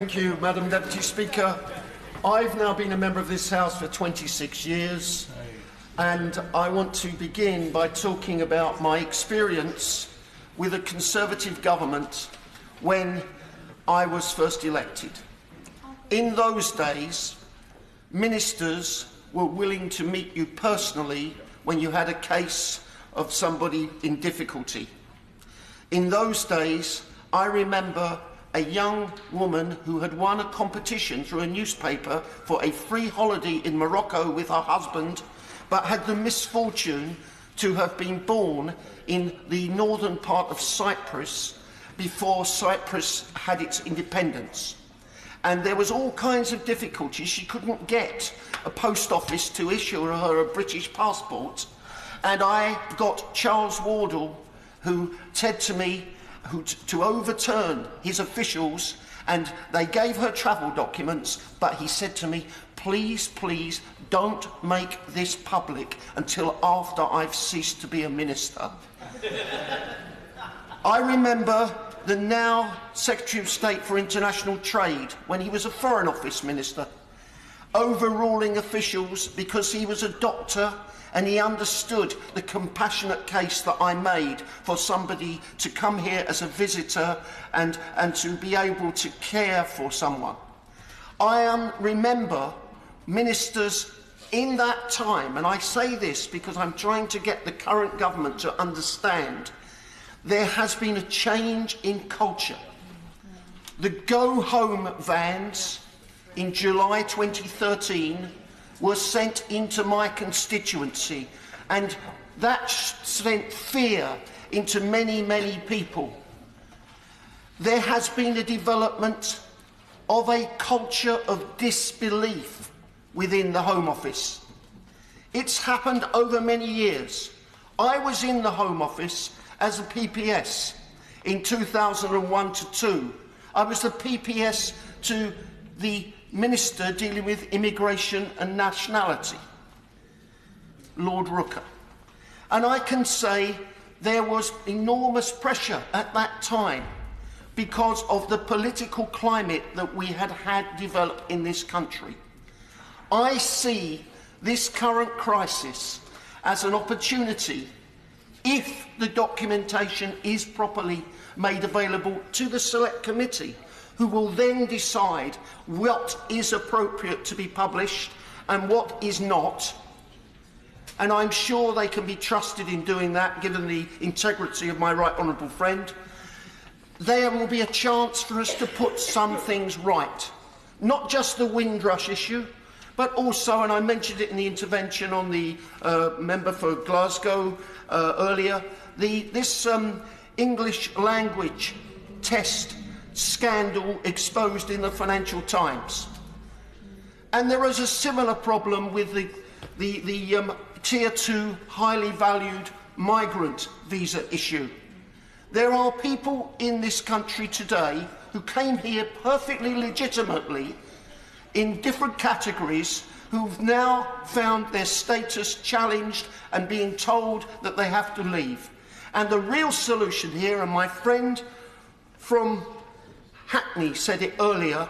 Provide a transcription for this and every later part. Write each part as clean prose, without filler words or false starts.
Thank you, Madam Deputy Speaker. I've now been a member of this House for 26 years, and I want to begin by talking about my experience with a Conservative government when I was first elected. In those days, ministers were willing to meet you personally when you had a case of somebody in difficulty. In those days, I remember a young woman who had won a competition through a newspaper for a free holiday in Morocco with her husband, but had the misfortune to have been born in the northern part of Cyprus before Cyprus had its independence. And there was all kinds of difficulties. She couldn't get a post office to issue her a British passport. And I got Charles Wardle, who said to me, to overturn his officials, and they gave her travel documents, but he said to me, please, please don't make this public until after I've ceased to be a minister. I remember the now Secretary of State for International Trade, when he was a Foreign Office Minister, overruling officials because he was a doctor and he understood the compassionate case that I made for somebody to come here as a visitor and to be able to care for someone. I remember ministers in that time, and I say this because I'm trying to get the current government to understand, there has been a change in culture. The go-home vans in July 2013 were sent into my constituency, and that sent fear into many, many people. There has been a development of a culture of disbelief within the Home Office. It's happened over many years. I was in the Home Office as a PPS in 2001 to 2. I was the PPS to the Minister dealing with immigration and nationality, Lord Rooker. And I can say there was enormous pressure at that time because of the political climate that we had developed in this country. I see this current crisis as an opportunity, if the documentation is properly made available to the Select Committee, who will then decide what is appropriate to be published and what is not. And I'm sure they can be trusted in doing that, given the integrity of my right honourable friend. There will be a chance for us to put some things right. Not just the Windrush issue, but also, and I mentioned it in the intervention on the member for Glasgow earlier, this English language test scandal exposed in the Financial Times. And there is a similar problem with the Tier 2 highly valued migrant visa issue. There are people in this country today who came here perfectly legitimately in different categories who've now found their status challenged and being told that they have to leave. And the real solution here, and my friend from Hackney said it earlier,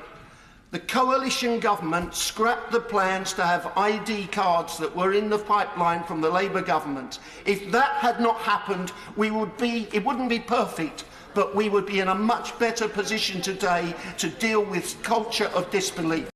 the coalition government scrapped the plans to have ID cards that were in the pipeline from the Labour government. If that had not happened, it wouldn't be perfect, but we would be in a much better position today to deal with culture of disbelief.